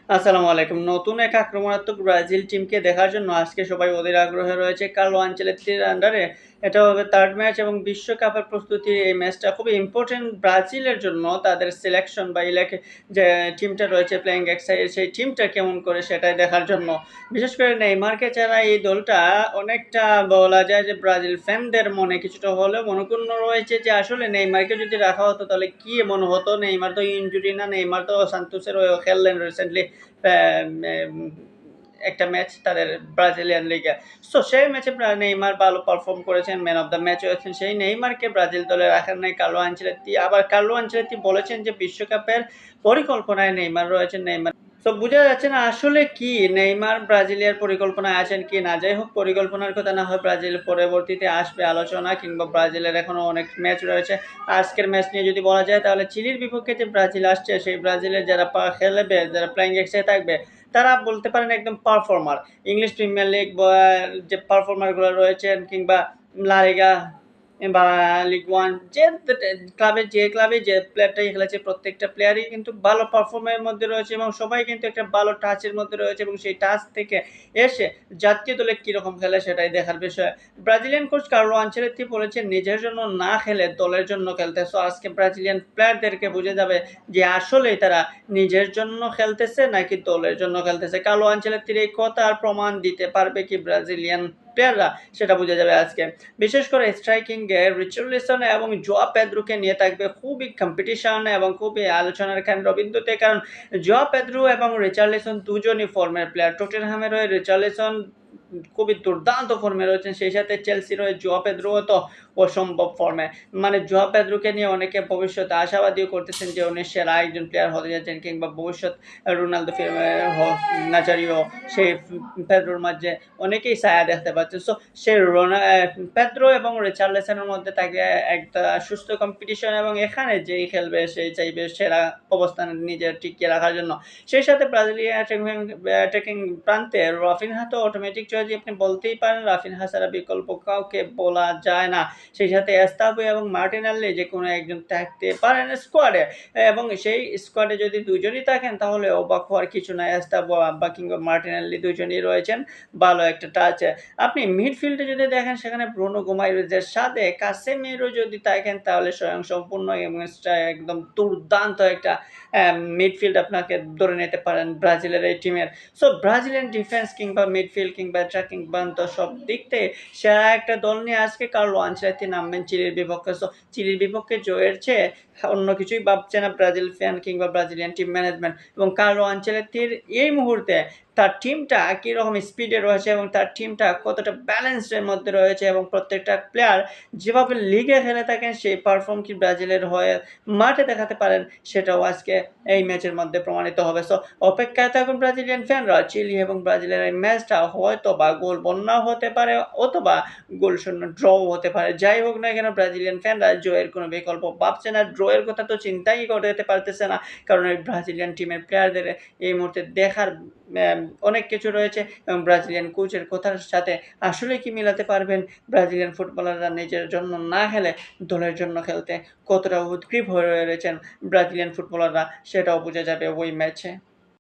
আসসালামু আলাইকুম। নতুন এক আক্রমণাত্মক ব্রাজিল টিমকে দেখার জন্য আজকে সবাই অধীর আগ্রহে রয়েছে কার্লো আনচেলত্তির আন্ডারে। এটা হবে 3rd ম্যাচ এবং বিশ্বকাপের প্রস্তুতির এই ম্যাচটা খুবই ইম্পোর্টেন্ট ব্রাজিলের জন্য। তাদের সিলেকশন বা যে টিমটা রয়েছে প্লেইং এক্সাইড সেই টিমটা কেমন করে সেটাই দেখার জন্য। বিশেষ করে নেইমারকে ছাড়া এই দলটা অনেকটা বলা যায় যে ব্রাজিল ফ্যানদের মনে কিছুটা হলেও মনোক্ষুণ্ণ রয়েছে যে আসলে নেইমারকে যদি রাখা হতো তাহলে কি এমন হতো। নেইমার তো ইনজুরি না, নেইমার তো সান্তোসের হয়েও খেললেন রিসেন্টলি একটা ম্যাচ তাদের ব্রাজিলিয়ান লিগে। সো সেই ম্যাচে নেইমার ভালো পারফর্ম করেছেন, ম্যান অফ দ্য ম্যাচ হয়েছেন। সেই নেইমারকে ব্রাজিল দলে রাখার নাই কার্লো আনচেলত্তি। আবার কার্লো আনচেলত্তি বলেছেন যে বিশ্বকাপের পরিকল্পনায় নেইমার রয়েছেন। নেইমার তো বোঝা যাচ্ছে না আসলে কি নেইমার ব্রাজিলিয়ার পরিকল্পনায় আছেন কি না। যাই হোক, পরিকল্পনার কথা না হয় ব্রাজিল পরবর্তীতে আসবে আলোচনা, কিংবা ব্রাজিলের এখনো অনেক ম্যাচ রয়েছে। আজকের ম্যাচ নিয়ে যদি বলা যায় তাহলে চিলির বিপক্ষে যে ব্রাজিল আসছে সেই ব্রাজিলের যারা খেলবে, যারা প্লেইং এক্সে থাকবে, তারা বলতে পারেন একদম পারফর্মার। ইংলিশ প্রিমিয়ার লিগ বা যে পারফর্মারগুলো রয়েছেন, কিংবা লা লিগা বা লিগ ওয়ান, যে ক্লাবে যে প্লেয়ারটাই খেলেছে প্রত্যেকটা প্লেয়ারই কিন্তু ভালো পারফর্মের মধ্যে রয়েছে এবং সবাই কিন্তু একটা ভালো টাচের মধ্যে রয়েছে এবং সেই টাচ থেকে এসে জাতীয় দলে কীরকম খেলে সেটাই দেখার বিষয়। ব্রাজিলিয়ান কোচ কার্লো আনচেলত্তি বলেছেন নিজের জন্য না খেলে দলের জন্য খেলতে। সো আজকে ব্রাজিলিয়ান প্লেয়ারদেরকে বুঝে যাবে যে আসলেই তারা নিজের জন্য খেলতেছে নাকি দলের জন্য খেলতেছে। কার্লো আনচেলত্তির এই কথার প্রমাণ দিতে পারবে কি ব্রাজিলিয়ান প্লেয়াররা, সেটা বোঝা যাবে আজকে। বিশেষ করে স্ট্রাইকিংয়ে রিচার্লিসন এবং জোয়া পেদ্রোকে নিয়ে থাকবে খুবই কম্পিটিশন এবং খুবই আলোচনার কেন্দ্রবিন্দুতে, কারণ জোয়া পেদ্রো এবং রিচার্লিসন দুজনই ফর্মের প্লেয়ার। টটেনহামের হয়ে রিচার্লিসন খুবই দুর্দান্ত ফর্মে রয়েছেন, সেই সাথে চেলসির হয়ে জোয়া পেদ্রোও তো অসম্ভব ফর্মে। মানে জোয়া পেদ্রোকে নিয়ে অনেকে ভবিষ্যতে আশাবাদীও করতেছেন যে উনি সেরা একজন প্লেয়ার হতে যাচ্ছেন, কিংবা ভবিষ্যৎ রোনালদো নাজারিও সেই পেদ্রোর মাঝে অনেকেই ছায়া দেখতে পাচ্ছেন। সো সে পেদ্রো এবং রিচার্লিসনের মধ্যে থাকে একটা সুস্থ কম্পিটিশন এবং এখানে যেই খেলবে সেই চাইবে সেরা অবস্থানে নিজের টিকিয়ে রাখার জন্য। সেই সাথে ব্রাজিলিয়ান অ্যাটাকিং প্রান্তে রাফিনহা তো অটোমেটিক চয়েস, আপনি বলতেই পারেন রাফিনহা ছাড়া বিকল্প কাউকে বলা যায় না। সেই সাথে এস্তাবো এবং মার্টিনেল্লি যে কোনো একজন থাকতে পারেন স্কোয়াডে, এবং সেই স্কোয়াডে যদি দুজনই থাকেন তাহলে অবাক হওয়ার কিছু নাই। এস্তাবো বা কিংবা মার্টিনেল্লি দুজনই রয়েছেন, ভালো একটা টাচ। আপনি মিডফিল্ডে যদি দেখেন সেখানে ব্রুনো গোমাইরেজের সাথে কাসেমিরো যদি থাকেন তাহলে স্বয়ংসম্পূর্ণ এবং একদম দুর্দান্ত একটা মিডফিল্ড আপনাকে ধরে নিতে পারেন ব্রাজিলের এই টিমের। সো ব্রাজিলিয়ান ডিফেন্স কিংবা মিডফিল্ড কিংবা ট্র্যাকিং বান্ত সব দিক থেকে সেরা একটা দল নিয়ে আজকে কার্লো আনচেলত্তি নামবেন চিলির বিপক্ষে। সো চিলির বিপক্ষে জয়ের চেয়ে অন্য কিছুই ভাবছে না ব্রাজিল ফ্যান কিংবা ব্রাজিলিয়ান টিম ম্যানেজমেন্ট। এবং কার্লো আনচেলত্তির এই মুহূর্তে তার টিমটা কীরকম স্পিডে রয়েছে এবং তার টিমটা কতটা ব্যালেন্সডের মধ্যে রয়েছে, এবং প্রত্যেকটা প্লেয়ার যেভাবে লিগে খেলে থাকেন সেই পারফর্ম কি ব্রাজিলের হয়ে মাঠে দেখাতে পারেন সেটাও আজকে এই ম্যাচের মধ্যে প্রমাণিত হবে। সো অপেক্ষায় থাকুন ব্রাজিলিয়ান ফ্যানরা। চিলি এবং ব্রাজিলের এই ম্যাচটা হয়তো বা গোল বন্যাও হতে পারে, অথবা গোল শূন্য ড্রও হতে পারে। যাই হোক না কেন ব্রাজিলিয়ান ফ্যানরা জয়ের কোনো বিকল্প ভাবছে না, ড্রয়ের কথা তো চিন্তাই করতে পারতেছে না, কারণ এই ব্রাজিলিয়ান টিমের প্লেয়ারদের এই মুহূর্তে দেখার অনেক কিছু রয়েছে এবং ব্রাজিলিয়ান কোচের কথার সাথে আসলে কি মিলাতে পারবেন ব্রাজিলিয়ান ফুটবলাররা নিজের জন্য না খেলে দলের জন্য খেলতে কতটা উদগ্রীব হয়ে রয়েছেন ব্রাজিলিয়ান ফুটবলাররা, সেটাও বোঝা যাবে ওই ম্যাচে।